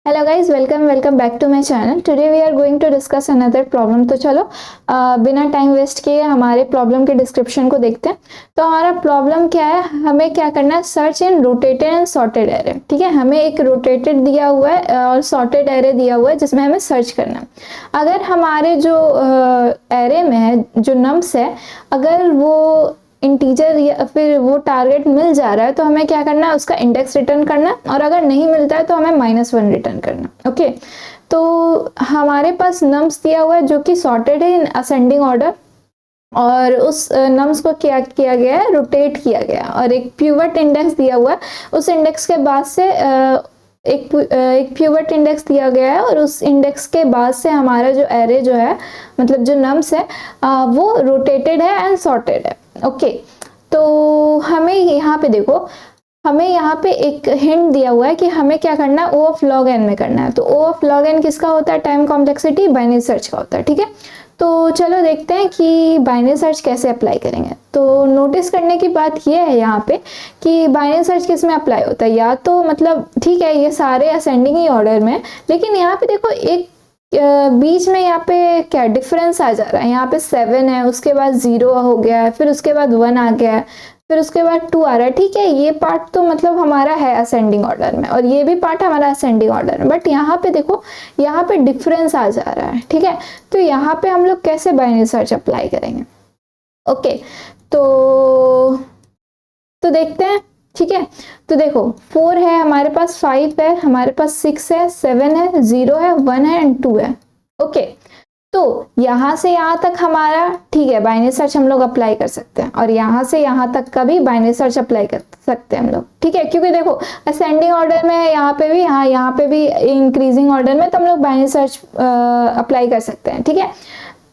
Hello guys, welcome back to my channel. Today we are going to discuss another problem. तो चलो बिना time waste किए हमारे problem के डिस्क्रिप्शन को देखते हैं। तो हमारा प्रॉब्लम क्या है, हमें क्या करना है, search in rotated and sorted array. ठीक है, हमें एक रोटेटेड दिया हुआ है और सॉर्टेड एरे दिया हुआ है जिसमें हमें सर्च करना है। अगर हमारे जो एरे में है, जो नम्स है, अगर वो इंटीजर या फिर वो टारगेट मिल जा रहा है तो हमें क्या करना है, उसका इंडेक्स रिटर्न करना है, और अगर नहीं मिलता है तो हमें -1 रिटर्न करना। ओके, तो हमारे पास नम्स दिया हुआ है जो कि सॉर्टेड है इन असेंडिंग ऑर्डर, और उस नम्स को क्या किया गया है, रोटेट किया गया, और एक प्यूवर्ट इंडेक्स दिया हुआ है। उस इंडेक्स के बाद से एक प्यूवर्ट इंडेक्स दिया गया है, और उस इंडेक्स के बाद से हमारा जो एरे जो है, मतलब जो नम्स है, वो रोटेटेड है एंड सॉर्टेड है। ओके, तो हमें यहाँ पे देखो, हमें यहाँ पे एक हिंट दिया हुआ है कि हमें क्या करना है, ओ ऑफ लॉग एन में करना है। तो ओ ऑफ लॉग एन किसका होता है, टाइम कॉम्प्लेक्सिटी बाइनरी सर्च का होता है। ठीक है, तो चलो देखते हैं कि बाइनरी सर्च कैसे अप्लाई करेंगे। तो नोटिस करने की बात यह है यहाँ पे कि बाइनरी सर्च किस में अप्लाई होता है, या तो मतलब ठीक है ये सारे असेंडिंग ही ऑर्डर में, लेकिन यहाँ पे देखो एक बीच में यहाँ पे क्या डिफरेंस आ जा रहा है। यहाँ पे 7 है, उसके बाद 0 हो गया है, फिर उसके बाद 1 आ गया है, फिर उसके बाद 2 आ रहा है। ठीक है, ये पार्ट तो मतलब हमारा है असेंडिंग ऑर्डर में, और ये भी पार्ट हमारा असेंडिंग ऑर्डर में, बट यहाँ पे देखो, यहाँ पे डिफरेंस आ जा रहा है। ठीक है, तो यहाँ पे हम लोग कैसे बाइनरी सर्च अप्लाई करेंगे। ओके, तो देखते हैं। ठीक है, तो देखो 4 है हमारे पास, 5 है हमारे पास, 6 है, 7 है, 0 है, 1 है एंड 2 है। ओके, तो यहां से यहां तक हमारा ठीक है, बाइनरी सर्च हम लोग अप्लाई कर सकते हैं, और यहां से यहां तक का भी बाइनरी सर्च अप्लाई कर सकते हैं हम लोग। ठीक है, क्योंकि देखो असेंडिंग ऑर्डर में है, यहाँ पे भी, हाँ यहाँ पे भी इंक्रीजिंग ऑर्डर में, तो हम लोग बाइनरी सर्च अप्लाई कर सकते हैं। ठीक है,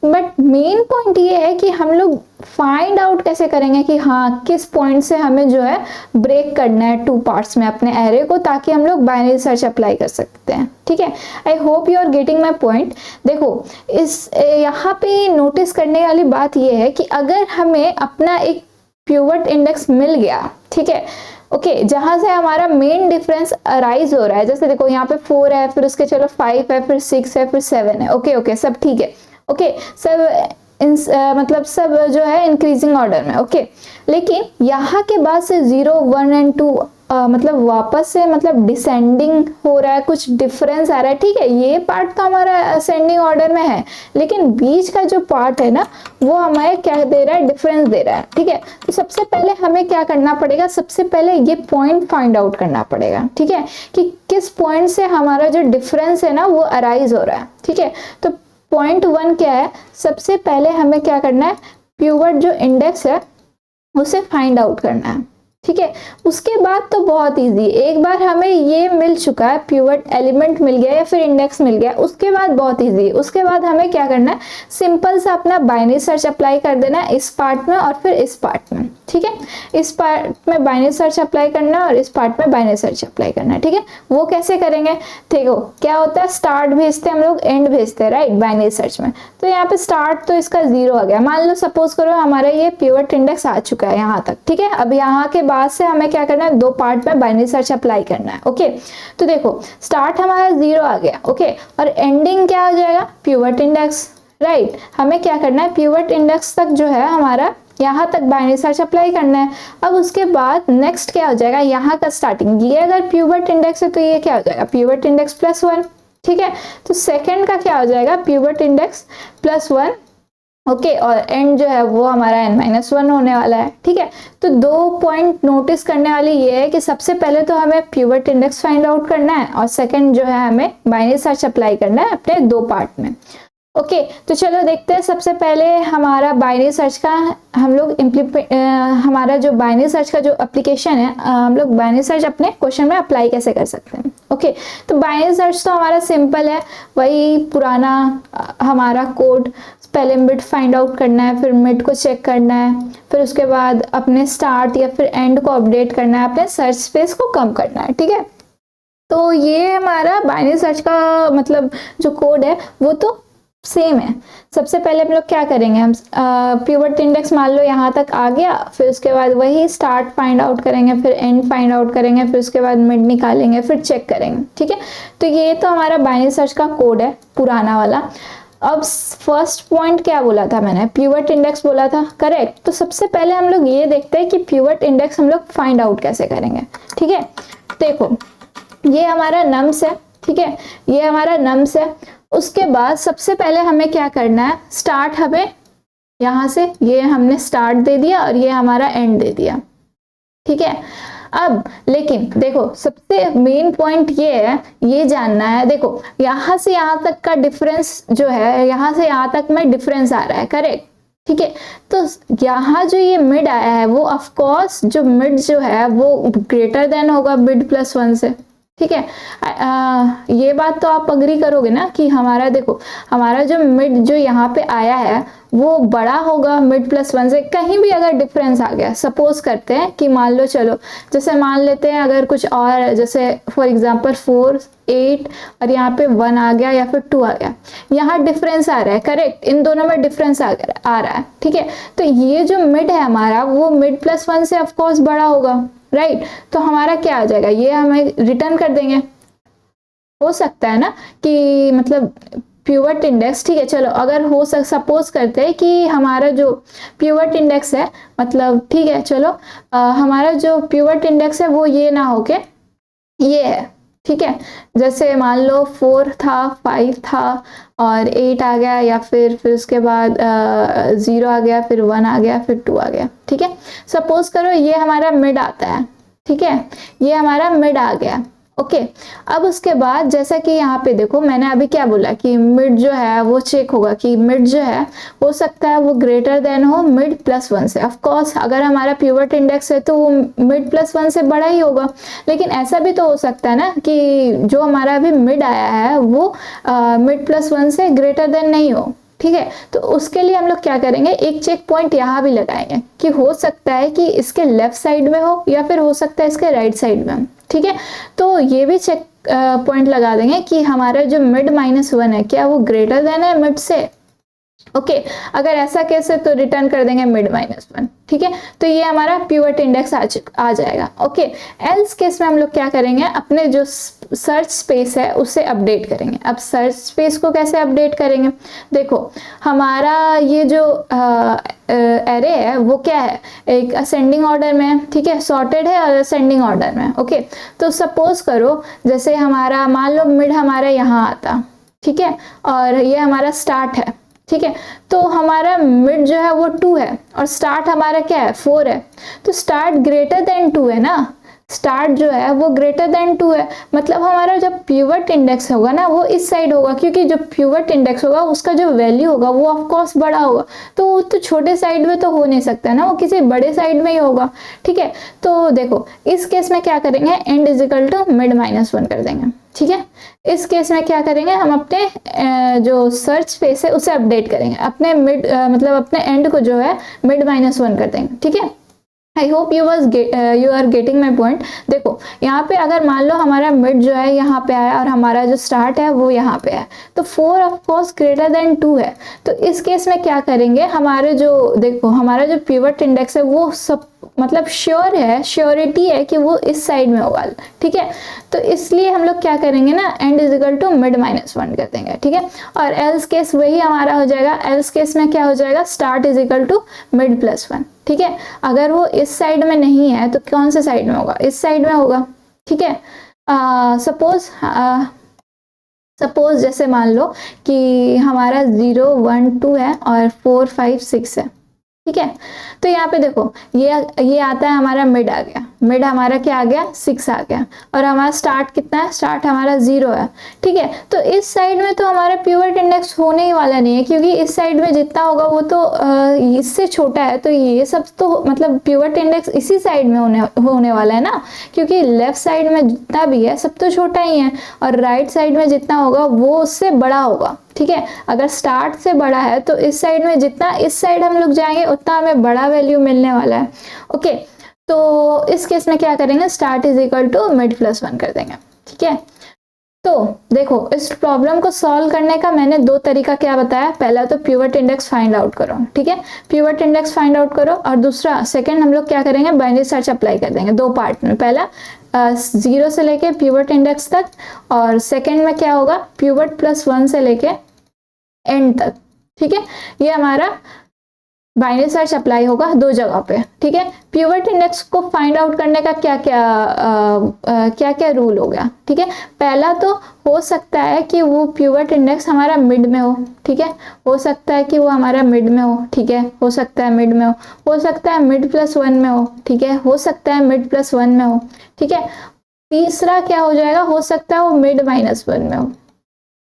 बट मेन पॉइंट ये है कि हम लोग फाइंड आउट कैसे करेंगे कि हाँ किस पॉइंट से हमें जो है ब्रेक करना है 2 पार्ट्स में अपने एरे को, ताकि हम लोग बाइनरी सर्च अप्लाई कर सकते हैं। ठीक है, I hope you are getting my point. देखो इस यहाँ पे नोटिस करने वाली बात ये है कि अगर हमें अपना एक प्यूवर्ट इंडेक्स मिल गया, ठीक है, ओके, जहां से हमारा मेन डिफरेंस अराइज हो रहा है, जैसे देखो यहाँ पे 4 है, फिर उसके चलो 5 है, फिर 6 है, फिर 7 है। ओके, सब ठीक है। ओके, सब मतलब सब जो है इंक्रीजिंग ऑर्डर में। ओके, लेकिन यहाँ के बाद से 0, 1 एंड 2 मतलब वापस से मतलब डिसेंडिंग हो रहा है, कुछ डिफरेंस आ रहा है। ठीक है, ये पार्ट तो हमारा असेंडिंग ऑर्डर में है, लेकिन बीच का जो पार्ट है ना, वो हमें क्या दे रहा है, डिफरेंस दे रहा है। ठीक है, तो सबसे पहले हमें क्या करना पड़ेगा, सबसे पहले ये पॉइंट फाइंड आउट करना पड़ेगा। ठीक है, कि किस पॉइंट से हमारा जो डिफरेंस है ना, वो अराइज हो रहा है। ठीक है, तो पॉइंट 1 क्या है, सबसे पहले हमें क्या करना है, प्यूवर्ट जो इंडेक्स है उसे फाइंड आउट करना है। ठीक है, उसके बाद तो बहुत इजी, एक बार हमें ये मिल चुका है, प्यूवर्ट एलिमेंट मिल गया या फिर इंडेक्स मिल गया, उसके बाद बहुत इजी है। उसके बाद हमें क्या करना है, सिंपल सा अपना बाइनरी सर्च अप्लाई कर देना है इस पार्ट में और फिर इस पार्ट में। ठीक है, इस पार्ट में बाइनरी सर्च अप्लाई करना है और इस पार्ट में बाइनरी सर्च अप्लाई करना है। ठीक है, वो कैसे करेंगे, देखो क्या होता है, स्टार्ट भेजते हैं हम लोग, एंड भेजते हैं, राइट, बाइनरी सर्च में। तो यहाँ पे स्टार्ट तो इसका 0 आ गया, मान लो सपोज करो हमारा ये प्यूवर्ट इंडेक्स आ चुका है यहाँ तक। ठीक है, अब यहाँ के बाद से हमें क्या करना है, 2 पार्ट में बाइनरी सर्च अप्लाई करना है। ओके, तो देखो स्टार्ट हमारा 0 आ गया, ओके, और एंडिंग क्या हो जाएगा, प्यूवर्ट इंडेक्स, राइट। हमें क्या करना है, प्यूवर्ट इंडेक्स तक जो है हमारा, यहाँ तक बाइनरी सर्च अप्लाई करना है। अब उसके बाद नेक्स्ट क्या हो जाएगा, यहाँ का स्टार्टिंग, ये अगर प्यूवर्ट इंडेक्स है तो ये क्या हो जाएगा, प्यूवर्ट इंडेक्स +1। ठीक है, तो सेकंड का क्या हो जाएगा, प्यूवर्ट इंडेक्स +1। ओके, और एंड जो है वो हमारा n-1 होने वाला है। ठीक है, तो 2 पॉइंट नोटिस करने वाली ये है कि सबसे पहले तो हमें प्यूवर्ट इंडेक्स फाइंड आउट करना है, और सेकंड जो है हमें बाइनरी सर्च अप्लाई करना है अपने 2 पार्ट में। ओके, तो चलो देखते हैं। सबसे पहले हमारा बाइनरी सर्च का हम लोग हमारा जो बाइनरी सर्च का जो एप्लीकेशन है, हम लोग बाइनरी सर्च अपने क्वेश्चन में अप्लाई कैसे कर सकते हैं। ओके, तो बाइनरी सर्च तो हमारा सिंपल है, वही पुराना हमारा कोड, पहले मिड फाइंड आउट करना है, फिर मिड को चेक करना है, फिर उसके बाद अपने स्टार्ट या फिर एंड को अपडेट करना है, अपने सर्च स्पेस को कम करना है। ठीक है, तो ये हमारा बाइनरी सर्च का मतलब जो कोड है वो तो सेम है। सबसे पहले हम लोग क्या करेंगे, हम पिवट इंडेक्स मान लो यहाँ तक आ गया, फिर उसके बाद वही स्टार्ट फाइंड आउट करेंगे, फिर एंड फाइंड आउट करेंगे, फिर उसके बाद मिड निकालेंगे, फिर चेक करेंगे। ठीक है, तो ये तो हमारा बाइनरी सर्च का कोड है पुराना वाला। अब फर्स्ट पॉइंट क्या बोला था मैंने, पिवट इंडेक्स बोला था, करेक्ट। तो सबसे पहले हम लोग ये देखते हैं कि पिवट इंडेक्स हम लोग फाइंड आउट कैसे करेंगे। ठीक है, देखो ये हमारा नम्स है, ठीक है, ये हमारा नम्स है। उसके बाद सबसे पहले हमें क्या करना है, स्टार्ट हमें यहाँ से, ये हमने स्टार्ट दे दिया और ये हमारा एंड दे दिया। ठीक है, अब लेकिन देखो सबसे मेन पॉइंट ये है, ये जानना है, देखो यहाँ से यहाँ तक का डिफरेंस जो है, यहाँ से यहाँ तक में डिफरेंस आ रहा है, करेक्ट। ठीक है, तो यहाँ जो ये मिड आया है वो ऑफ कोर्स जो मिड जो है वो ग्रेटर देन होगा मिड प्लस 1 से। ठीक है, ये बात तो आप अग्री करोगे ना कि हमारा देखो हमारा जो मिड जो यहाँ पे आया है वो बड़ा होगा मिड प्लस 1 से। कहीं भी अगर डिफरेंस आ गया, सपोज करते हैं कि मान लो, चलो जैसे मान लेते हैं अगर कुछ और, जैसे फॉर एग्जांपल 4 8 और यहाँ पे 1 आ गया या फिर 2 आ गया, यहाँ डिफरेंस आ रहा है, करेक्ट, इन दोनों में डिफरेंस आ रहा है। ठीक है, तो ये जो मिड है हमारा वो मिड प्लस 1 से ऑफकोर्स बड़ा होगा, राइट। तो हमारा क्या आ जाएगा, ये हमें रिटर्न कर देंगे। हो सकता है ना कि मतलब पिवट इंडेक्स, ठीक है, चलो अगर हो सपोज करते हैं कि हमारा जो पिवट इंडेक्स है, मतलब ठीक है चलो हमारा जो पिवट इंडेक्स है वो ये ना हो के ये है। ठीक है, जैसे मान लो 4 था, 5 था और 8 आ गया, या फिर उसके बाद 0 आ गया, फिर 1 आ गया, फिर 2 आ गया। ठीक है, सपोज करो ये हमारा मिड आता है। ठीक है, ये हमारा मिड आ गया। ओके, अब उसके बाद जैसा कि यहाँ पे देखो मैंने अभी क्या बोला कि मिड जो है वो चेक होगा कि मिड जो है हो सकता है वो ग्रेटर देन हो मिड प्लस 1 से। ऑफ कोर्स अगर हमारा पिवट इंडेक्स है तो वो मिड प्लस 1 से बड़ा ही होगा, लेकिन ऐसा भी तो हो सकता है ना कि जो हमारा अभी मिड आया है वो मिड प्लस 1 से ग्रेटर देन नहीं हो। ठीक है, तो उसके लिए हम लोग क्या करेंगे, एक चेक पॉइंट यहाँ भी लगाएंगे कि हो सकता है कि इसके लेफ्ट साइड में हो या फिर हो सकता है इसके राइट साइड में। ठीक है, तो ये भी चेक पॉइंट लगा देंगे कि हमारा जो मिड -1 है क्या वो ग्रेटर देन है मिड से। ओके, अगर ऐसा केस है तो रिटर्न कर देंगे मिड -1। ठीक है, तो ये हमारा पिवट इंडेक्स आ जाएगा। ओके, एल्स केस में हम लोग क्या करेंगे, अपने जो सर्च स्पेस है उसे अपडेट करेंगे। अब सर्च स्पेस को कैसे अपडेट करेंगे, देखो हमारा ये जो एरे है वो क्या है, एक असेंडिंग ऑर्डर में है। ठीक है, सॉर्टेड है और असेंडिंग ऑर्डर में। ओके, तो सपोज करो जैसे हमारा मान लो मिड हमारा यहाँ आता, ठीक है, और ये हमारा स्टार्ट है। ठीक है, तो हमारा मिड जो है वो 2 है और स्टार्ट हमारा क्या है 4 है, तो स्टार्ट ग्रेटर देन 2 है ना, स्टार्ट जो है वो ग्रेटर देन 2 है, मतलब हमारा जब पिवट इंडेक्स होगा ना वो इस साइड होगा, क्योंकि जो पिवट इंडेक्स होगा उसका जो वैल्यू होगा वो ऑफ कोर्स बड़ा होगा, तो वो तो छोटे साइड में तो हो नहीं सकता ना, वो किसी बड़े साइड में ही होगा। ठीक है, तो देखो इस केस में क्या करेंगे, end is equal to mid -1 कर देंगे। ठीक है, इस केस में क्या करेंगे, हम अपने जो सर्च स्पेस है उसे अपडेट करेंगे, अपने मिड मतलब अपने एंड को जो है मिड -1 कर देंगे। ठीक है, I hope you are getting my point. देखो यहाँ पे अगर मान लो हमारा मिड जो है यहाँ पे आया और हमारा जो स्टार्ट है वो यहाँ पे है, तो 4 ऑफ कोर्स ग्रेटर देन 2 है, तो इस केस में क्या करेंगे, हमारे जो देखो हमारा जो पिवट इंडेक्स है वो सब मतलब श्योर है, श्योरिटी है कि वो इस साइड में होगा। ठीक है, तो इसलिए हम लोग क्या करेंगे ना, end is equal to mid -1 कर देंगे। ठीक है, और एल्स केस वही हमारा हो जाएगा, एल्स केस में क्या हो जाएगा, start is equal to mid +1। ठीक है, अगर वो इस साइड में नहीं है तो कौन से साइड में होगा, इस साइड में होगा। ठीक है, सपोज जैसे मान लो कि हमारा 0 1 2 है और 4 5 6 है। ठीक है, तो यहाँ पे देखो ये आता है हमारा मिड आ गया, मिड हमारा क्या आ गया 6 आ गया, और हमारा स्टार्ट कितना है, स्टार्ट हमारा 0 है। ठीक है, तो इस साइड में तो हमारा पिवट इंडेक्स होने ही वाला नहीं है, क्योंकि इस साइड में जितना होगा वो तो इससे छोटा है, तो ये सब तो मतलब पिवट इंडेक्स इसी साइड में होने वाला है ना, क्योंकि लेफ्ट साइड में जितना भी है सब तो छोटा ही है, और राइट साइड में जितना होगा वो उससे बड़ा होगा। ठीक है, अगर स्टार्ट से बड़ा है तो इस साइड में जितना इस साइड हम लोग जाएंगे उतना हमें बड़ा वैल्यू मिलने वाला है। ओके, तो इस केस में क्या करेंगे, start is equal to mid +1 कर देंगे। ठीक है, तो देखो इस प्रॉब्लम को सॉल्व करने का मैंने दो तरीका क्या बताया, पहला तो पिवट इंडेक्स फाइंड आउट करो, ठीक है, पिवट इंडेक्स फाइंड आउट करो, और दूसरा सेकंड हम लोग क्या करेंगे, बाइनरी सर्च अप्लाई कर देंगे दो पार्ट में, पहला 0 से लेके पिवट इंडेक्स तक, और सेकंड में क्या होगा पिवट प्लस 1 से लेके एंड तक, ठीक है। ये हमारा बाइनरी सर्च अप्लाई होगा दो जगह पे, ठीक है। पिवट इंडेक्स को फाइंड आउट करने का क्या क्या रूल हो गया, ठीक है। पहला तो हो सकता है कि वो पिवट इंडेक्स हमारा मिड में हो, ठीक है, हो सकता है कि वो हमारा मिड में हो, ठीक है, हो सकता है मिड में हो सकता है मिड प्लस 1 में हो, ठीक है, हो सकता है मिड प्लस 1 में हो, ठीक है। तीसरा क्या हो जाएगा, हो सकता है वो मिड माइनस 1 में हो,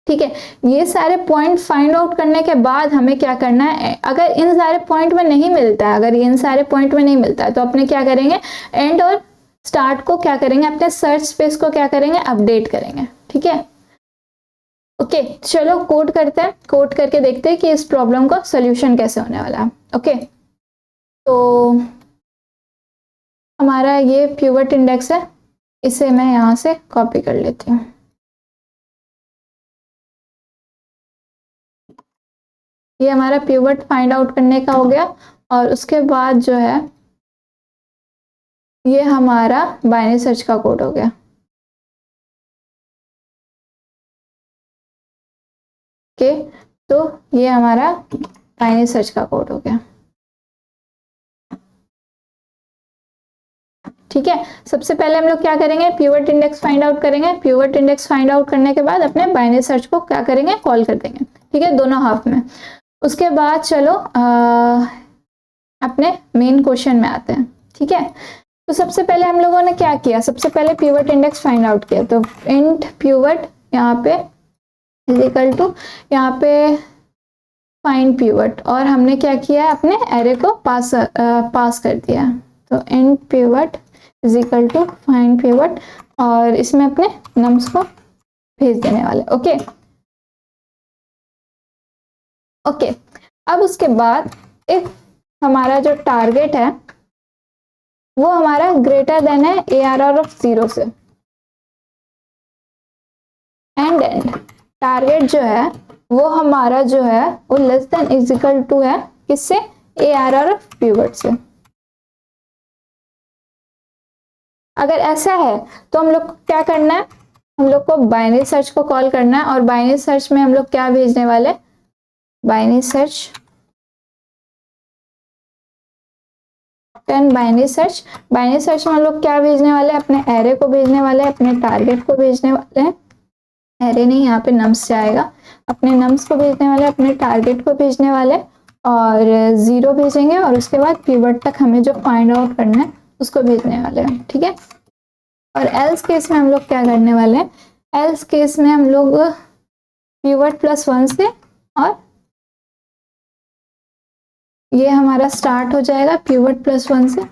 ठीक है। ये सारे पॉइंट फाइंड आउट करने के बाद हमें क्या करना है, अगर इन सारे पॉइंट में नहीं मिलता है, अगर इन सारे पॉइंट में नहीं मिलता है तो अपने क्या करेंगे, एंड और स्टार्ट को क्या करेंगे, अपने सर्च स्पेस को क्या करेंगे, अपडेट करेंगे, ठीक है। ओके चलो कोड करते हैं, कोड करके देखते हैं कि इस प्रॉब्लम का सोल्यूशन कैसे होने वाला है। ओके तो हमारा ये पिवट इंडेक्स है, इसे मैं यहाँ से कॉपी कर लेती हूँ। ये हमारा पिवट फाइंड आउट करने का हो गया, और उसके बाद जो है ये हमारा बाइनरी सर्च का कोड हो गया। ओके तो ये हमारा बाइनरी सर्च का कोड हो गया, ठीक है। सबसे पहले हम लोग क्या करेंगे, पिवट इंडेक्स फाइंड आउट करेंगे, पिवट इंडेक्स फाइंड आउट करने के बाद अपने बाइनरी सर्च को क्या करेंगे, कॉल कर देंगे, ठीक है, दोनों हाफ में। उसके बाद चलो अपने मेन क्वेश्चन में आते हैं, ठीक है। तो सबसे पहले हम लोगों ने क्या किया, सबसे पहले पिवट इंडेक्स फाइंड आउट किया, तो इंट पिवट यहाँ पे इज इक्वल टू यहाँ पे फाइंड पिवट, और हमने क्या किया अपने एरे को पास कर दिया, तो int pivot is equal to find pivot, और इसमें अपने नम्स को भेज देने वाले। ओके ओके अब उसके बाद इफ हमारा जो टारगेट है वो हमारा ग्रेटर देन है ARR ऑफ 0 से, एंड टारगेट जो है वो हमारा जो है वो less than is equal to है किससे, ARR ऑफ पिवट से। अगर ऐसा है तो हम लोग को क्या करना है, हम लोग को बाइनरी सर्च को कॉल करना है, और बाइनरी सर्च में हम लोग क्या भेजने वाले, बाइनरी सर्च बाइनरी सर्च में हम लोग क्या भेजने वाले, अपने एरे को भेजने वाले, अपने टारगेट को भेजने वाले हैं, एरे नहीं यहाँ पे नम्स जाएगा, अपने नम्स को भेजने वाले, अपने टारगेट को भेजने वाले, और 0 भेजेंगे, और उसके बाद पिवट तक हमें जो फाइंड आउट करना है उसको भेजने वाले हैं, ठीक है। और एल्स केस में हम लोग क्या करने वाले हैं, एल्स केस में हम लोग पिवट प्लस 1 से, और ये हमारा स्टार्ट हो जाएगा पिवट प्लस 1 से,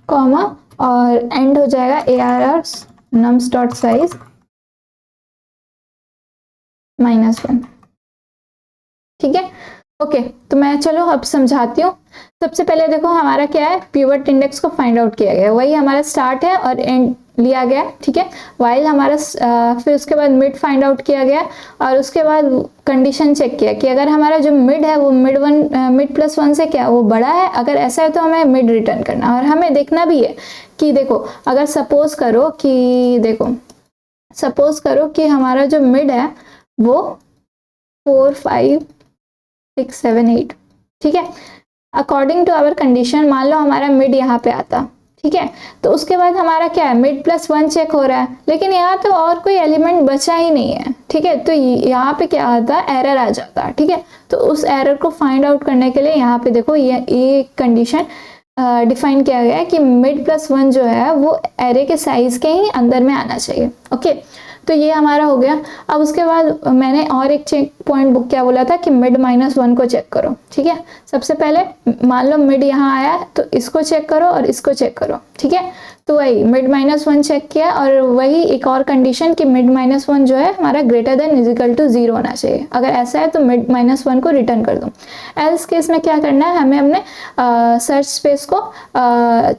कॉमा, और एंड हो जाएगा ARR नम्स डॉट साइज -1, ठीक है। ओके तो मैं चलो अब समझाती हूँ। सबसे पहले देखो हमारा क्या है, पिवट इंडेक्स को फाइंड आउट किया गया, वही हमारा स्टार्ट है और एंड लिया गया, ठीक है। वाइल हमारा फिर उसके बाद मिड फाइंड आउट किया गया, और उसके बाद कंडीशन चेक किया कि अगर हमारा जो मिड है वो मिड प्लस 1 से क्या वो बड़ा है, अगर ऐसा है तो हमें मिड रिटर्न करना, और हमें देखना भी है कि देखो अगर सपोज करो कि हमारा जो मिड है वो 4 5 6 7 8, ठीक है। अकॉर्डिंग टू आवर कंडीशन मान लो हमारा मिड यहाँ पे आता, ठीक है, तो उसके बाद हमारा क्या है, मिड प्लस 1 चेक हो रहा है, लेकिन यहाँ तो और कोई एलिमेंट बचा ही नहीं है, ठीक है, तो यहाँ पे क्या आता है, एरर आ जाता है, ठीक है। तो उस एरर को फाइंड आउट करने के लिए यहाँ पे देखो ये कंडीशन डिफाइन किया गया है कि मिड प्लस 1 जो है वो एरे के साइज के ही अंदर में आना चाहिए। ओके तो ये हमारा हो गया। अब उसके बाद मैंने और एक चेक पॉइंट बुक क्या बोला था कि मिड -1 को चेक करो, ठीक है। सबसे पहले मान लो मिड यहाँ आया तो इसको चेक करो और इसको चेक करो, ठीक है। तो वही मिड -1 चेक किया और वही एक और कंडीशन कि मिड -1 जो है हमारा greater than is equal to 0 होना चाहिए। अगर ऐसा है तो मिड -1 को रिटर्न कर दूँ। एल्स केस में क्या करना है, हमें अपने सर्च स्पेस को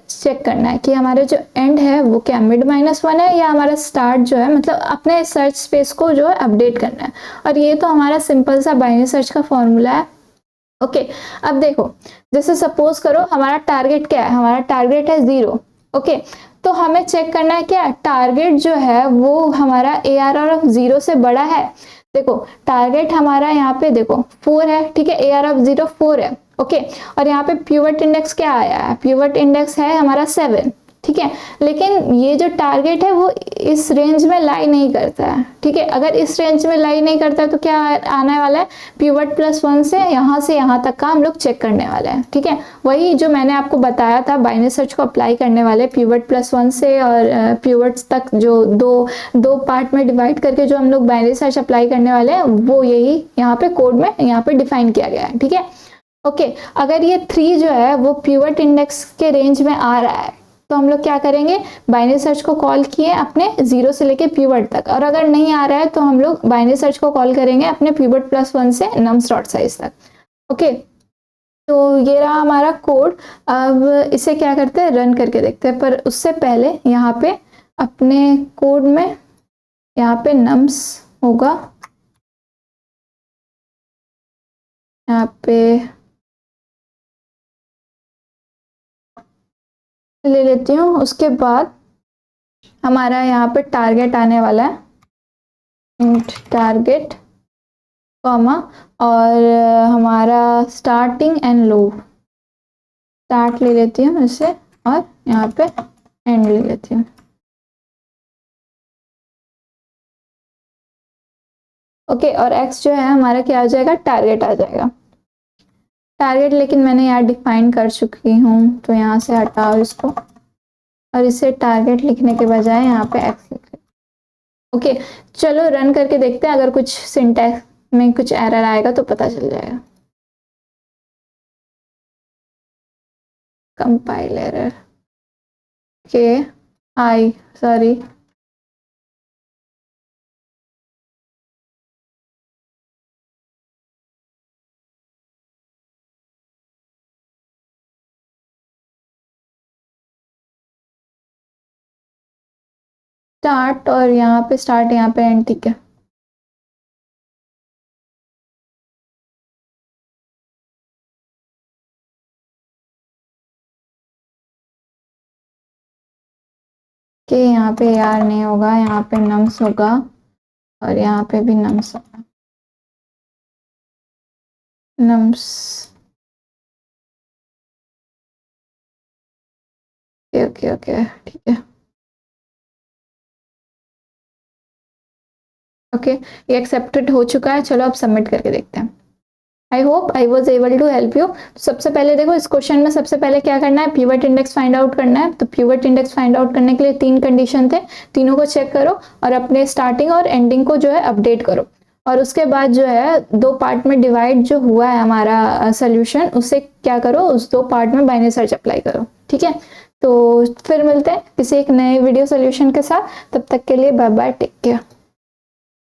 चेक करना है कि हमारे जो एंड है वो क्या मिड -1 है या हमारा स्टार्ट जो है, मतलब अपने सर्च स्पेस को जो है अपडेट करना है। और ये तो हमारा सिंपल सा बाइनरी सर्च का फॉर्मूला है। ओके अब देखो, जैसे सपोज करो हमारा टारगेट क्या है, हमारा टारगेट है 0। ओके तो हमें चेक करना है क्या टारगेट जो है वो हमारा ARR ऑफ 0 से बड़ा है। देखो टारगेट हमारा यहाँ पे देखो 4 है, ठीक है, ARR ऑफ 0 4 है। ओके और यहाँ पे पिवट इंडेक्स क्या आया है, पिवट इंडेक्स है हमारा 7, ठीक है। लेकिन ये जो टारगेट है वो इस रेंज में लाई नहीं करता है, ठीक है। अगर इस रेंज में लाई नहीं करता है तो क्या आने वाला है, पिवट +1 से यहाँ तक का हम लोग चेक करने वाले हैं, ठीक है। वही जो मैंने आपको बताया था बाइनरी सर्च को अप्लाई करने वाले, पिवट +1 से और पिवट्स तक जो दो पार्ट में डिवाइड करके जो हम लोग बाइनरी सर्च अप्लाई करने वाले हैं, वो यही यहाँ पे कोड में यहाँ पे डिफाइन किया गया है, ठीक है। ओके अगर ये 3 जो है वो पिवट इंडेक्स के रेंज में आ रहा है तो हम लोग क्या करेंगे, बाइनरी सर्च को कॉल किए अपने 0 से लेके पिवट तक, और अगर नहीं आ रहा है तो हम लोग बाइनरी सर्च को कॉल करेंगे अपने पिवट +1 से nums.size तक। ओके तो ये रहा हमारा कोड। अब इसे क्या करते हैं, रन करके देखते हैं, पर उससे पहले यहाँ पे अपने कोड में यहाँ पे nums होगा, यहाँ पे ले लेती हूँ। उसके बाद हमारा यहाँ पे टारगेट आने वाला है, टारगेट कॉमा और हमारा स्टार्टिंग एंड लो, स्टार्ट ले लेती हूँ इसे और यहाँ पे एंड ले लेती हूँ। ओके और x जो है हमारा क्या आ जाएगा, टारगेट आ जाएगा। टारगेट लेकिन मैंने यहाँ डिफाइन कर चुकी हूँ तो यहाँ से हटाओ इसको और इसे टारगेट लिखने के बजाय यहाँ पे x लिख। ओके चलो रन करके देखते हैं, अगर कुछ सिंटैक्स में कुछ एरर आएगा तो पता चल जाएगा। कंपाइल एरर के आई सॉरी, स्टार्ट और यहाँ पे स्टार्ट, यहाँ पे एंड, ठीक है। कि यहाँ पे यार नहीं होगा, यहाँ पे नम्स होगा और यहाँ पे भी नम्स होगा, नम्स। ओके ओके ठीक है। ओके ये एक्सेप्टेड हो चुका है, चलो अब सबमिट करके देखते हैं। I hope I was able to help you. सबसे पहले देखो इस क्वेश्चन में सबसे पहले क्या करना है, पिवट इंडेक्स फाइंड आउट करना है। तो पिवट इंडेक्स फाइंड आउट करने के लिए 3 कंडीशन थे, तीनों को चेक करो और अपने स्टार्टिंग और एंडिंग को जो है अपडेट करो। और उसके बाद जो है 2 पार्ट में डिवाइड जो हुआ है हमारा सोल्यूशन, उससे क्या करो, उस 2 पार्ट में बाइनरी सर्च अप्लाई करो, ठीक है। तो फिर मिलते हैं किसी एक नए वीडियो सोल्यूशन के साथ, तब तक के लिए बाय बाय, टेक केयर।